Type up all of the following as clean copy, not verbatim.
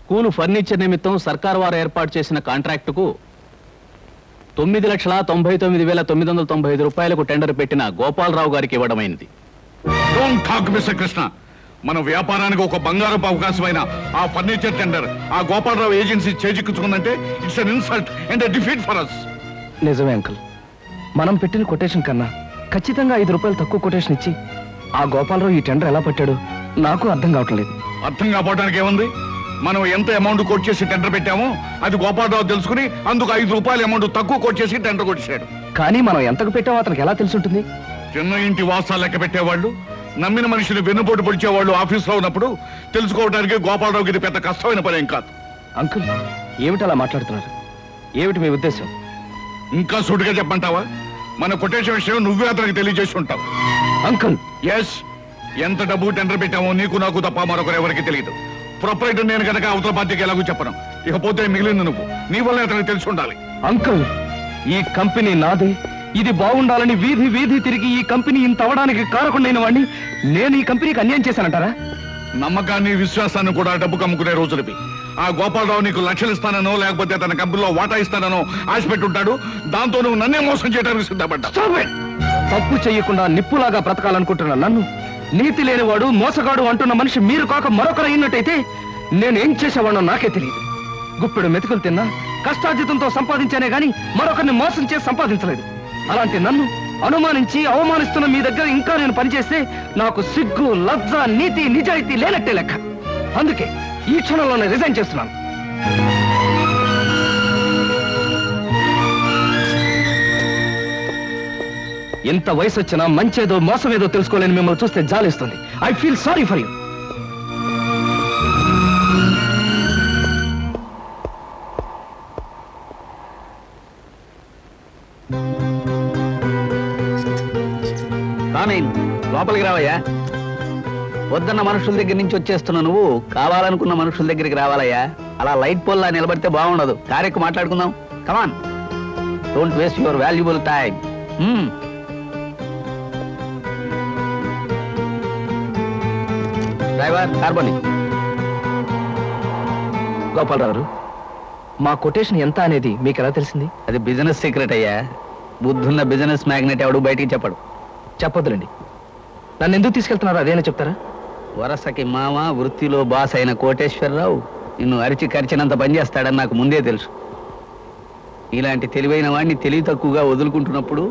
School furniture నిమిత్తం సర్కారు వారు ఏర్పాటు చేసిన కాంట్రాక్టుకు 9,99,995 రూపాయలకు టెండర్ పెట్టిన గోపాలరావు గారికి ఇవ్వడమైంది. Don't talk mister Krishna. మన వ్యాపారానికి ఒక బంగారపు అవకాశమైన ఆ ఫర్నిచర్ టెండర్ ఆ గోపాలరావు ఏజెన్సీ చేజిక్కించుకుందంటే it's an insult and a defeat for us. నిజమే అంకుల్. మనం పెట్టిన కొటేషన్ కన్నా ఖచ్చితంగా 5 రూపాయలు తక్కువ కొటేషన్ ఇచ్చి ఆ గోపాలరావు ఈ టెండర్ ఎలా పట్టాడు నాకు అర్థం కావట్లేదు. అర్థం కావడానికి ఏముంది? మనం ఎంత అమౌంట్ కోట్ చేసి టెండర్ పెట్టామో అది గోపాలరావు తెలుసుకుని అందుకు 5 రూపాయల అమౌంట్ తక్కువ కోట్ చేసి టెండర్ కొట్టేశాడు. కానీ మనం ఎంతకు పెట్టామో అతనికి ఎలా తెలుసుంటుంది? చిన్న ఇంటి వాసాలు లెక్క పెట్టేవాళ్ళు, నమ్మిన మనుషులు వెన్నుపోటు పొడిచేవాళ్ళు ఆఫీస్లో ఉన్నప్పుడు తెలుసుకోవడానికి గోపాలరావుకి ఇది పెద్ద కష్టమైన పని ఏం కాదు. అంకుల్, ఏమిటి అలా మాట్లాడుతున్నారు? ఏమిటి మీ ఉద్దేశం? ఇంకా సూటిగా చెప్పంటావా? మన కొటేషన్ విషయం నువ్వే అతనికి తెలియజేసి ఉంటావు. అంకుల్, ఎస్, ఎంత డబ్బు టెండర్ పెట్టామో నీకు నాకు తప్ప మరొకరు ఎవరికి తెలియదు. ప్రొపరేటర్ నేను కనుక అవతల పార్టీకి ఎలాగూ చెప్పను. ఇకపోతే మిగిలింది నువ్వు. నీ వల్ల అతనికి తెలిసి ఉండాలి. అంకుల్, ఈ కంపెనీ నాదే. ఇది బాగుండాలని వీధి వీధి తిరిగి ఈ కంపెనీ ఇంత అవడానికి కారకుండైన వాడిని నేను ఈ కంపెనీకి అన్యాయం చేశానంటారా? నమ్మకాన్ని విశ్వాసాన్ని కూడా డబ్బు కమ్ముకునే రోజులవి. ఆ గోపాలరావు నీకు లక్షలు ఇస్తానో లేకపోతే తన కంపెనీలో వాటా ఇస్తానో ఆశ పెట్టుంటాడు. దాంతో నువ్వు నన్నే మోసం చేయడానికి సిద్ధపడ్డా. తప్పు చెయ్యకుండా నిప్పులాగా బ్రతకాలనుకుంటున్నా నన్ను నీతి లేనివాడు మోసగాడు అంటున్న మనిషి మీరు కాక మరొకరు అయినట్టయితే నేనేం చేసేవాడో నాకే తెలియదు. గుప్పెడు మెతుకులు తిన్నా కష్టార్జితంతో సంపాదించానే గాని మరొకరిని మోసం చేసి సంపాదించలేదు. అలాంటి నన్ను అనుమానించి అవమానిస్తున్న మీ దగ్గర ఇంకా నేను పనిచేస్తే నాకు సిగ్గు, లజ్జ, నీతి, నిజాయితీ లేనట్టే లెక్క. అందుకే ఈ క్షణంలోనే రిజైన్ చేస్తున్నాను. ఎంత వయసు వచ్చినా మంచేదో మోసమేదో తెలుసుకోలేని మిమ్మల్ని చూస్తే జాలిస్తుంది. I feel sorry for you. లోపలికి రావయ్యా. వద్దన్న మనుషుల దగ్గర నుంచి వచ్చేస్తున్నా నువ్వు కావాలనుకున్న మనుషుల దగ్గరికి రావాలయ్యా. అలా లైట్ పోల్లా నిలబడితే బాగుండదు. కారెక్కు మాట్లాడుకుందాం. Come on, don't waste your valuable time. Driver, కార్బోని. గోపాలరావు, మా కొటేషన్ ఎంత అనేది మీకు ఎలా తెలిసింది? అది బిజినెస్ సీక్రెట్ అయ్యా. బుద్ధున్న బిజినెస్ మ్యాగ్నెట్ ఎవడు బయటికి చెప్పడు. చెప్పొద్దులండి. నన్ను ఎందుకు తీసుకెళ్తున్నారు అదేనా చెప్తారా? వరసకి మామ, వృత్తిలో బాస్ అయిన కోటేశ్వరరావు నిన్ను అరిచి కరిచినంత పనిచేస్తాడని నాకు ముందే తెలుసు. ఇలాంటి తెలివైన వాడిని తెలివి తక్కువగా వదులుకుంటున్నప్పుడు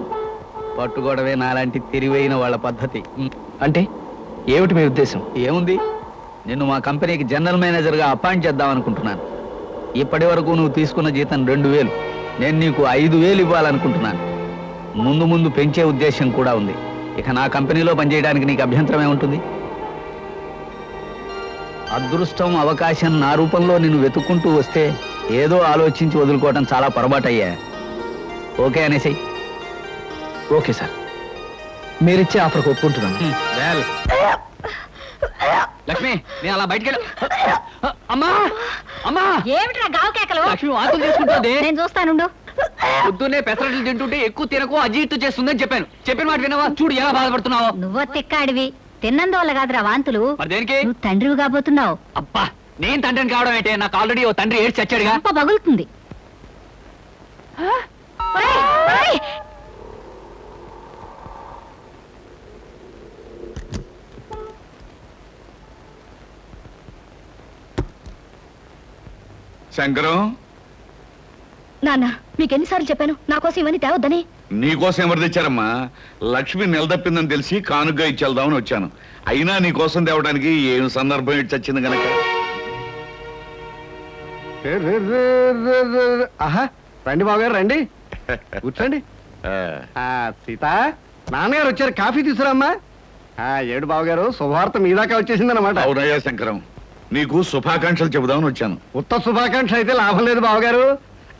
పట్టుకోవడమే నాలాంటి తెలివైన వాళ్ళ పద్ధతి. అంటే ఏమిటి మీ ఉద్దేశం? ఏముంది, నిన్ను మా కంపెనీకి జనరల్ మేనేజర్గా అపాయింట్ చేద్దాం అనుకుంటున్నాను. ఇప్పటి వరకు నువ్వు తీసుకున్న జీతం 2,000. నేను నీకు 5,000 ఇవ్వాలనుకుంటున్నాను. ముందు ముందు పెంచే ఉద్దేశం కూడా ఉంది. ఇక నా కంపెనీలో పనిచేయడానికి నీకు అభ్యంతరమే ఉంటుంది? అదృష్టం, అవకాశం నా రూపంలో నిన్ను వెతుక్కుంటూ వస్తే ఏదో ఆలోచించి వదులుకోవటం చాలా పొరపాటయ్యా. ఓకే అనేసి. ఓకే సార్, మీరిచ్చే ఆఫర్కి ఒప్పుకుంటున్నాను. లక్ష్మి, నేను అలా బయటికి అమ్మా అమ్మా. ఏమిట్రా గావు కేకలు? లక్ష్మి వాంతులు చేసుకుంటుంది. నేను చూస్తానుండు. పొద్దున్నే పెసరట్లు తింటుంటే ఎక్కువ తినకు, అజీర్తి చేస్తుందని చెప్పాను. చెప్పిన మాట వినవా? చూడు ఎలా బాధపడుతున్నావు. నువ్వో తిక్కాడివి. తిన్నందువల్ల కాదురా వాంతులు. మరి దేనికి? నువ్వు తండ్రివి కాబోతున్నావు. అబ్బా, నేను తండ్రిని కావడం ఏంటే? నాకు ఆల్రెడీ ఓ తండ్రి ఏడ్చి చచ్చాడుగా. అప్ప పగులుతుంది. శంకరం, నాన్న, మీకెన్నిసార్లు చెప్పాను నా కోసం ఇవన్నీ తేవద్దని? నీకోసం ఎవరు తెచ్చారమ్మా? లక్ష్మి నిలదప్పిందని తెలిసి కానుగ్గా ఇచ్చేద్దామని వచ్చాను. అయినా నీకోసం తేవడానికి ఏం సందర్భం ఇటు చచ్చింది గనక. ఆహా, రండి బావగారు, రండి, కూర్చోండి. సీత, నాన్నగారు వచ్చారు, కాఫీ తీసుకురామ్మా. ఏడు బావగారు, శుభవార్త మీ దాకా వచ్చేసిందన్నమాట. అవునయ్యా శంకరం, నీకు శుభాకాంక్షలు చెబుదామని వచ్చాను. ఉత్త శుభాకాంక్ష అయితే లాభం లేదు బావగారు.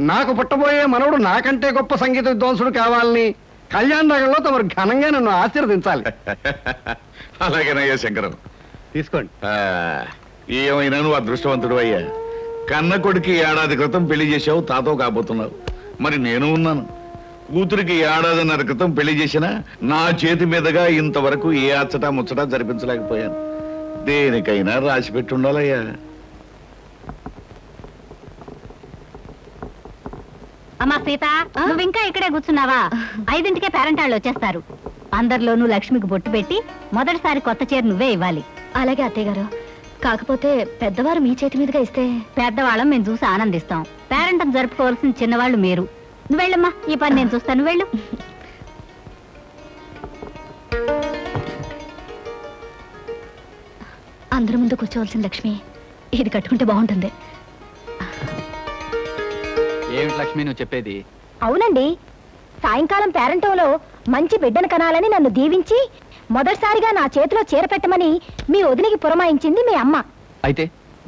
నాకు పుట్టబోయే మనవడు నాకంటే గొప్ప సంగీత విద్వాంసుడు కావాలని కళ్యాణ్ నగర్లో తమరు ఘనంగా నన్ను ఆశీర్వదించాలి. అలాగేనయ్యా శంకరం, తీసుకోండి. ఏమైనా నువ్వు అదృష్టవంతుడు అయ్యా. కన్న కొడుకి 1 ఏడాది క్రితం పెళ్లి చేసావు, తాతో కాబోతున్నావు. మరి నేను ఉన్నాను. కూతురికి 1 ఏడాదిన్నర క్రితం పెళ్లి చేసినా నా చేతి మీదుగా ఇంతవరకు ఏ అచ్చటా ముచ్చటా జరిపించలేకపోయాను. దేనికైనా రాసి పెట్టుండాలయ్యా. అమ్మా సీత, నువ్వు ఇంకా ఇక్కడే కూర్చున్నావా? 5ంటికే పేరెంట్ వాళ్ళు వచ్చేస్తారు. అందరిలోనూ లక్ష్మికి బొట్టు పెట్టి మొదటిసారి కొత్త చీర నువ్వే ఇవ్వాలి. అలాగే అత్తయ్య గారు. కాకపోతే పెద్దవారు మీ చేతి మీదుగా ఇస్తే పెద్దవాళ్ళం మేము చూసి ఆనందిస్తాం. పేరెంట్ జరుపుకోవాల్సిన చిన్నవాళ్ళు మీరు. నువ్వు వెళ్ళమ్మా, ఈ పని నేను చూస్తాను. వెళ్ళు. అందరి ముందు కూర్చోవలసిన లక్ష్మి ఇది కట్టుకుంటే బాగుంటుంది. ఏమిటి లక్ష్మి నువ్వు చెప్పేది? అవునండి, సాయంకాలం పేరంటంలో మంచి బిడ్డను కనాలని నన్ను దీవించి మొదటిసారిగా నా చేతిలో చీర పెట్టమని మీ వదినికి పురమాయించింది మీ అమ్మ. అయితే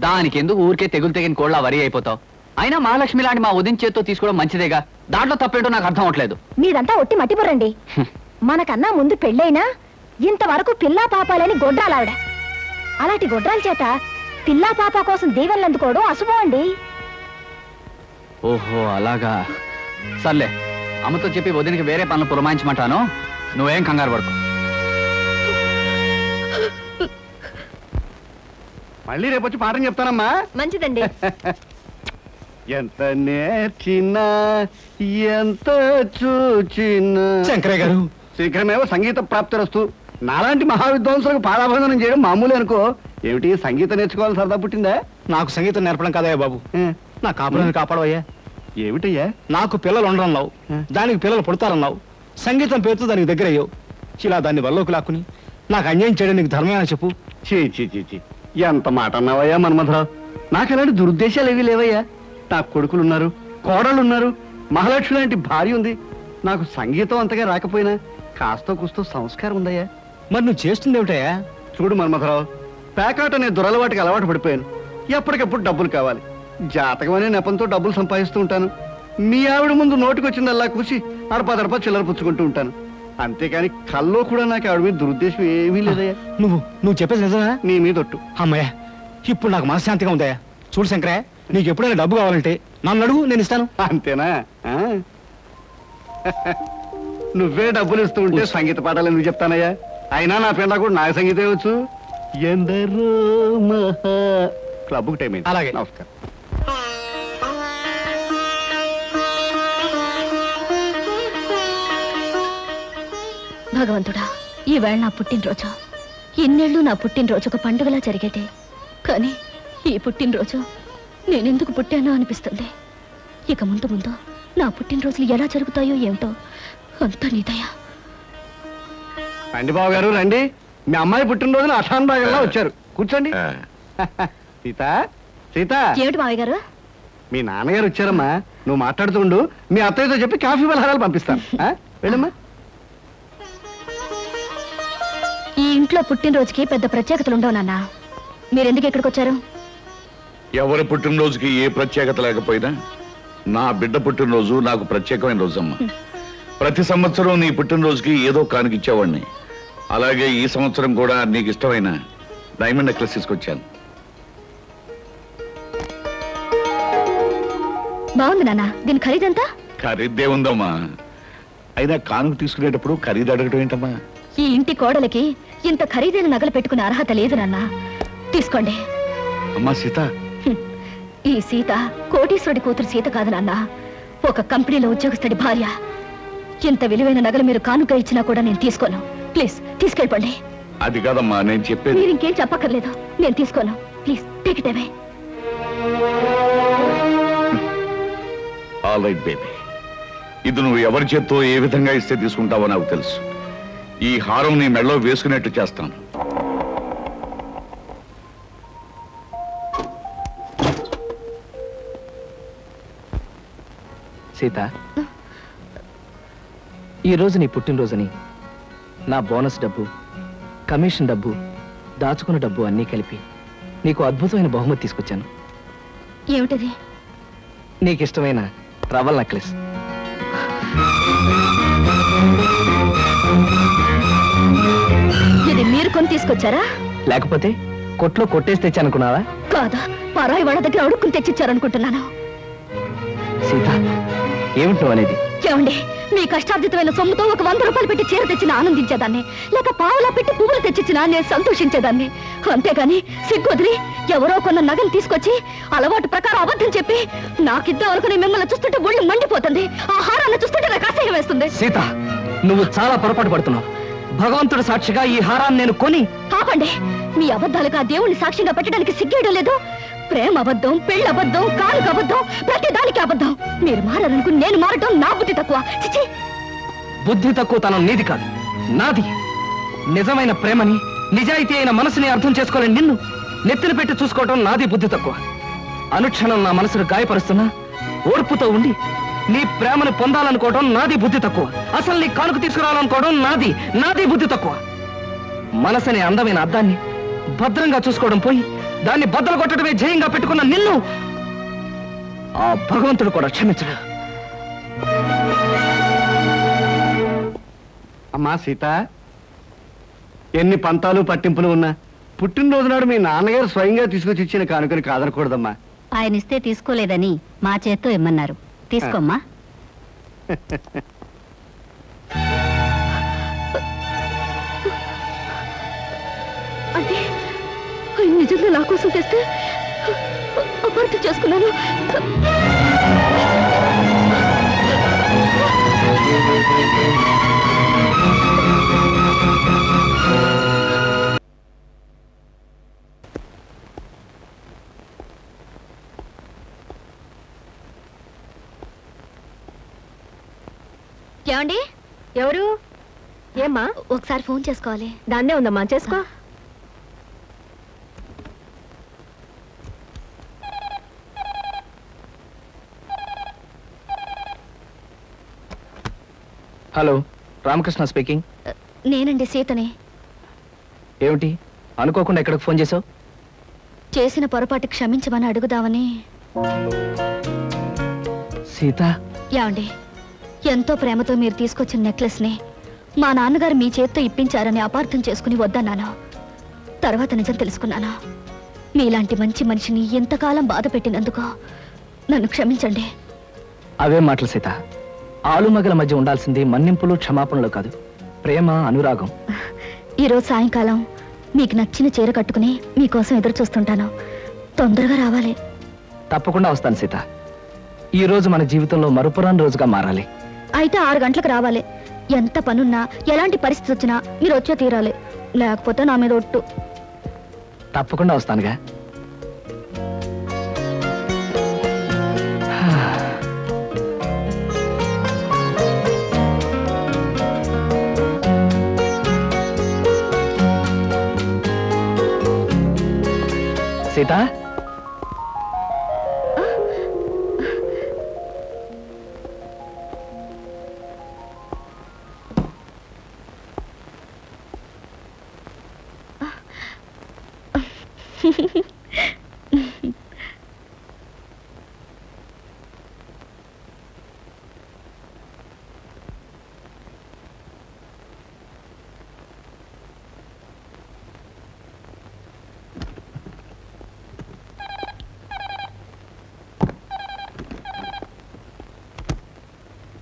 దానికి ఎందుకు ఊరికే తెగులు తెగిన కోళ్ళ వరి అయిపోతావు? అయినా మహాలక్ష్మి లాంటి మా ఉదయం చేత్తో తీసుకోవడం మంచిదేగా. దాంట్లో తప్పేంటో నాకు అర్థం అవట్లేదు. మీదంతా ఒట్టి మట్టిపురండి. మనకన్నా ముందు పెళ్ళైనా ఇంతవరకు పిల్లా పాపాలని గొడ్రాలావిడ. అలాంటి గొడ్రాల చేత పిల్లా పాప కోసం దీవెనలు అందుకోవడం అశుభం అండి. ఓహో అలాగా. సర్లే, అమ్మతో చెప్పి వదినికి వేరే పనులు పురమాయించమంటాను. నువ్వేం కంగారు పడుకో. మళ్ళీ రేపు వచ్చి పాఠం చెప్తానమ్మా. మంచిదండి. ఎంత నేర్చినా ఎంత చూచినా. శంకరయ్య గారు, శీఘ్రమేవో సంగీత ప్రాప్తిరస్తు. నాలాంటి మహావిద్వాంసులకు పాదాభందనం చేయడం మామూలే అనుకో. ఏమిటి, సంగీతం నేర్చుకోవాలని సరదా పుట్టిందా? నాకు సంగీతం నేర్పడం కదయ్యా బాబు. నా కాపురాన్ని కాపాడవయ్యా. ఏమిటయ్యా? నాకు పిల్లలు ఉండరన్నావు, దానికి పిల్లలు పుడతారన్నావు. సంగీతం పేరుతో దానికి దగ్గర అయ్యావు. ఇలా దాన్ని వల్లోకి లాక్కుని నాకు అన్యాయం చేయడం నీకు ధర్మమేనా చెప్పు? చీ ఎంత మాట అన్నావయ్యా మన్మథరావు. నాకు ఎలాంటి దురుద్దేశాలు ఏవీ లేవయ్యా. నాకు కొడుకులున్నారు, కోడళ్ళున్నారు, మహాలక్ష్మి లాంటి భార్య ఉంది. నాకు సంగీతం అంతగా రాకపోయినా కాస్తో కూస్తో సంస్కారం ఉందయ్యా. మరి నువ్వు చేస్తుంది ఏమిటయ్యా? చూడు మన్మథరావు, పేకాట అనే దురలవాటికి అలవాటు పడిపోయాను. ఎప్పటికప్పుడు డబ్బులు కావాలి. జాతకం అనే నెపంతో డబ్బులు సంపాదిస్తూ ఉంటాను. మీ ఆవిడ ముందు నోటికొచ్చిందల్లా కూసి అడపా చిల్లర పుచ్చుకుంటూ ఉంటాను. అంతేకాని కల్లో కూడా నాకు ఆవిడ మీద దురుద్దేశం ఏమీ లేదయ్యా. నువ్వు చెప్పేది నిజమా? నీ మీద ఒట్టు. అమ్మయ్యా, ఇప్పుడు నాకు మనశ్శాంతిగా ఉందయ్యా. చూడు శంకరయ్య, నీకు ఎప్పుడైనా డబ్బు కావాలంటే నన్ను అడుగు, నేను ఇస్తాను. అంతేనా? నువ్వే డబ్బులు ఇస్తూ ఉంటే సంగీత పాఠాలు ఎందుకు చెప్తానయ్యా? అయినా నా పిల్ల కూడా నాకు సంగీతం వచ్చు. ఎందరో మహా క్లబ్కు టైం అయింది. అలాగే. నమస్కారం. భగవంతుడా, ఈవేళ నా పుట్టినరోజు. ఇన్నేళ్ళు నా పుట్టినరోజు ఒక పండుగలా జరిగేది. కానీ ఈ పుట్టినరోజు నేనెందుకు పుట్టానో అనిపిస్తుంది. ఇక ముందు నా పుట్టినరోజులు ఎలా జరుగుతాయో ఏమిటో. అంతా నీదయ్యా. రండి బాబు గారు, రండి. మీ అమ్మాయి పుట్టినరోజున అసాన్ భాగంగా వచ్చారు. కూర్చోండి. సీత, సీత. ఏమిటి మావయ్య గారు? మీ నాన్నగారు వచ్చారమ్మా. నువ్వు మాట్లాడుతూ ఉండు. మీ అత్తయ్యతో చెప్పి కాఫీ పలహారాలు పంపిస్తాను. వెళ్ళమ్మా. ఈ ఇంట్లో పుట్టినరోజుకి పెద్ద ప్రత్యేకతలు ఉండవు నాన్న. మీరెందుకు ఇక్కడికి వచ్చారు? ఎవరి పుట్టినరోజుకి ఏ ప్రత్యేకత లేకపోయినా నా బిడ్డ పుట్టినరోజు నాకు ప్రత్యేకమైన రోజమ్మా. ప్రతి సంవత్సరం నీ పుట్టినరోజుకి ఏదో కానుకిచ్చేవాడిని. అలాగే ఈ సంవత్సరం కూడా నీకు ఇష్టమైన డైమండ్ నెక్లెస్ తీసుకొచ్చాను. బాగుంది నాన్న. దీని ఖరీదంతా? ఖరీదే ఉందమ్మా. అయినా కానుక తీసుకునేటప్పుడు ఖరీదు అడగటం ఏంటమ్మా? ఈ ఇంటి కోడలికి ఇంత ఖరీదైన నగలు పెట్టుకునే అర్హత లేదు నాన్న. తీసుకోండి. అమ్మా సీత, ఈ సీత కోటీశ్వరుడి కూతురు సీత కాదు నాన్న. ఒక కంపెనీలో ఉద్యోగస్తుడి భార్య. ఇంత విలువైన నగలు మీరు కానుక ఇచ్చినా కూడా నేను తీసుకోను. ప్లీజ్ తీసుకెళ్ళిపోండి. అది కాదమ్మా నేను చెప్పేది. మీరు ఇంకేం చెప్పక్కర్లేదు. నేను తీసుకోను. Please take it away. All right baby. ఇది నువ్వు ఎవరి చేత్తో ఏ విధంగా ఇస్తే తీసుకుంటావో నాకు తెలుసు. ఈ హారం నీ మెడలో వేసుకునేట్టు చేస్తాను. సీత, ఈరోజు నీ పుట్టినరోజుని నా బోనస్ డబ్బు, కమిషన్ డబ్బు, దాచుకున్న డబ్బు అన్నీ కలిపి నీకు అద్భుతమైన బహుమతి తీసుకొచ్చాను. ఏమిటది? నీకిష్టమైన రవల్ నెక్లెస్. ఇది మీరు కొని తీసుకొచ్చారా? లేకపోతే కొట్లో కొట్టేసి తెచ్చానుకున్నావా? కాదా, పరాయి వాళ్ళ దగ్గర అడుక్కుని తెచ్చిచ్చారనుకుంటున్నాను. సీత, ఏమిటి నువ్వు అనేది? ఏమండి, మీ కష్టార్జితమైన సొమ్ముతో ఒక 100 రూపాయలు పెట్టి చీర తెచ్చిన ఆనందించేదాన్ని, లేక పావులా పెట్టి పువ్వులు తెచ్చిచ్చినా నేను సంతోషించేదాన్ని. అంతేగాని సిగ్గొదిలి ఎవరో కొన్న నగలు తీసుకొచ్చి అలవాటు ప్రకారం అబద్ధం చెప్పి నాకిద్దాం అనుకుని మిమ్మల్ని చూస్తుంటే ఒళ్ళు మండిపోతుంది. ఆ హారాన్ని చూస్తుంటే నాకు అసహ్యం వేస్తుంది. సీత, నువ్వు చాలా పొరపాటు పడుతున్నావు. భగవంతుడు సాక్షిగా ఈ హారాన్ని నేను కొని... ఆపండి. మీ అబద్ధాలకు ఆ దేవుణ్ణి సాక్ష్యంగా పెట్టడానికి సిగ్గేయడం లేదు. ప్రేమ అబద్ధం, పెళ్ళి అబద్ధం, కానుక అబద్ధం, ప్రతి దానికి అబద్ధం. మీరు మారాలనుకుని నేను మారటం నా బుద్ధి తక్కువ. చిచి, బుద్ధి తక్కువ తనం నీది కాదు, నాది. నిజమైన ప్రేమని, నిజాయితీ అయిన మనసుని అర్థం చేసుకోలేని నిన్ను నెత్తిన పెట్టి చూసుకోవటం నాది బుద్ధి తక్కువ. అనుక్షణం నా మనసును గాయపరుస్తున్నా ఓర్పుతో ఉండి నీ ప్రేమను పొందాలనుకోవడం నాది బుద్ధి తక్కువ. అసలు నీ కానుక తీసుకురావాలనుకోవడం నాది బుద్ధి తక్కువ. మనసనే అందమైన అద్దాన్ని భద్రంగా చూసుకోవడం పోయి దాన్ని బద్దలు కొట్టడమే జయంగా పెట్టుకున్న నిన్ను ఆ భగవంతుడు కూడా క్షమించడు. అమ్మా సీత, ఎన్ని పంతాలు పట్టింపులు ఉన్నా పుట్టినరోజు నాడు మీ నాన్నగారు స్వయంగా తీసుకొచ్చి ఇచ్చిన కానుకని కాదనకూడదమ్మా. ఆయన ఇస్తే తీసుకోలేదని మా చేత్తో ఇమ్మన్నారు. తీసుకోమ్మా. అంటే ఆయన నిజంగా నా కోసం తెస్తే అపార్థం చేసుకున్నాను. ఏమండి? ఎవరు? ఏమ్మా? ఒకసారి ఫోన్ చేసుకోవాలి. దాన్నే ఉందమ్మా, చేసుకో. Hello, Ramakrishna speaking. నేనండి, సీతని. ఏమిటి అనుకోకుండా ఎక్కడికి ఫోన్ చేసావు? చేసిన పొరపాటు క్షమించమని అడుగుదామని. సీత, ఏమండి, ఎంతో ప్రేమతో మీరు తీసుకొచ్చిన నెక్లెస్ ని మా నాన్నగారు మీ చేత్తో ఇప్పించారని అపార్థం చేసుకుని వద్దన్నాను. తర్వాత నిజం తెలుసుకున్నాను. మీలాంటి మంచి మనిషిని ఎంతకాలం బాధ పెట్టినందుకు నన్ను క్షమించండి. అవే మాటలు సీత. ఆలుమగల మధ్య ఉండాల్సింది మన్నింపులు క్షమాపణలు కాదు, ప్రేమ, అనురాగం. ఈరోజు సాయంకాలం మీకు నచ్చిన చీర కట్టుకుని మీకోసం ఎదురు చూస్తుంటాను. తొందరగా రావాలి. తప్పకుండా వస్తాను సీత. ఈ రోజు మన జీవితంలో మరుపురాని రోజుగా మారాలి. అయితే 6 గంటలకు రావాలి. ఎంత పనున్నా, ఎలాంటి పరిస్థితి వచ్చినా మీరు వచ్చే తీరాలి. లేకపోతే నా మీద ఒట్టు. తప్పకుండా వస్తానుగా. Sita,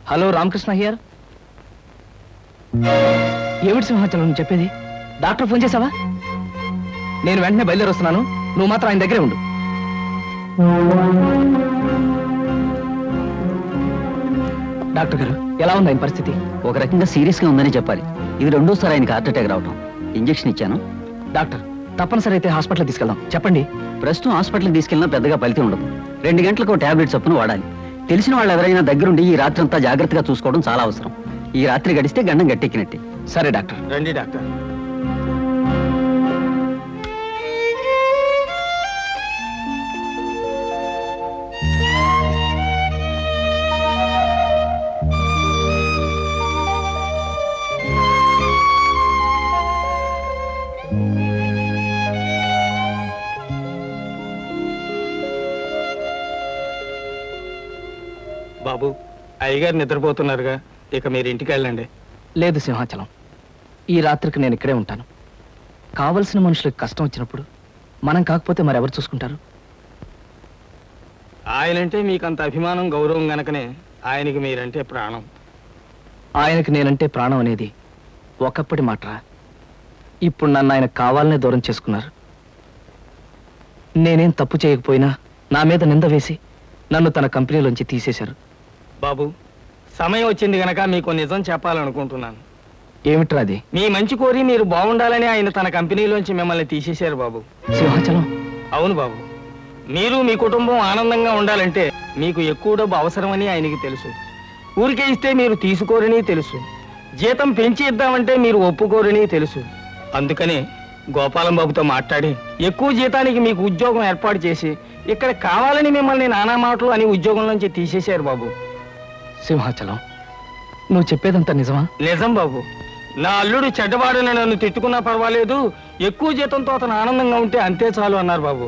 hello, Ramakrishna here. ఏమిటి సింహాచలం నువ్వు చెప్పేది? డాక్టర్ ఫోన్ చేసావా? నేను వెంటనే బయలుదేరి వస్తున్నాను. నువ్వు మాత్రం ఆయన దగ్గరే ఉండు. డాక్టర్ గారు, ఎలా ఉంది ఆయన పరిస్థితి? ఒక రకంగా సీరియస్ గా ఉందని చెప్పాలి. ఇది 2వ సారి ఆయనకి హార్ట్ అటాక్ రావటం. ఇంజెక్షన్ ఇచ్చాను. డాక్టర్, తప్పనిసరి అయితే హాస్పిటల్ తీసుకెళ్దాం. చెప్పండి. ప్రస్తుతం హాస్పిటల్కి తీసుకెళ్ళినా పెద్దగా ఫలితం ఉండదు. 2 గంటలకు టాబ్లెట్ చొప్పున వాడాలి. తెలిసిన వాళ్ళు ఎవరైనా దగ్గరుండి ఈ రాత్రి అంతా జాగ్రత్తగా చూసుకోవడం చాలా అవసరం. ఈ రాత్రి గడిస్తే గండం గట్టెక్కినట్టే. సరే డాక్టర్. రండి డాక్టర్. బాబు, అయ్యగారు నిద్రపోతున్నారుగా, ఇక మీరు ఇంటికి వెళ్ళండి. లేదు సింహాచలం, ఈ రాత్రికి నేను ఇక్కడే ఉంటాను. కావలసిన మనుషులకు కష్టం వచ్చినప్పుడు మనం కాకపోతే మరెవరు చూసుకుంటారు? ఆయనంటే మీకంత అభిమానం, గౌరవం గనకనే ఆయనకి మీరంటే ప్రాణం. ఆయనకి నేనంటే ప్రాణం అనేది ఒకప్పటి మాటరా. ఇప్పుడు నన్ను ఆయన కావాలనే దూరం చేసుకున్నారు. నేనేం తప్పు చేయకపోయినా నా మీద నింద వేసి నన్ను తన కంపెనీలోంచి తీసేశారు. బాబు, సమయం వచ్చింది గనక మీకు నిజం చెప్పాలనుకుంటున్నాను. ఏమిట్రా అది? మీ మంచి కోరి మీరు బాగుండాలని ఆయన తన కంపెనీలోంచి మిమ్మల్ని తీసేశారు బాబు. సింహాచలం, అవును బాబు. మీరు మీ కుటుంబం ఆనందంగా ఉండాలంటే మీకు ఎక్కువ డబ్బు అవసరమని ఆయనకి తెలుసు. ఊరికే ఇస్తే మీరు తీసుకోరని తెలుసు. జీతం పెంచి ఇద్దామంటే మీరు ఒప్పుకోరని తెలుసు. అందుకనే గోపాలం బాబుతో మాట్లాడి ఎక్కువ జీతానికి మీకు ఉద్యోగం ఏర్పాటు చేసి ఇక్కడ కావాలని మిమ్మల్ని నానా మాటలు అని ఉద్యోగం నుంచి తీసేశారు బాబు. సింహాచలం, నువ్వు చెప్పేదంతా నిజమా? నిజం బాబు. నా అల్లుడు చెడ్డవాడని నన్ను తిట్టుకున్నా పర్వాలేదు, ఎక్కువ జీతంతో అతను ఆనందంగా ఉంటే అంతే చాలు అన్నారు బాబు.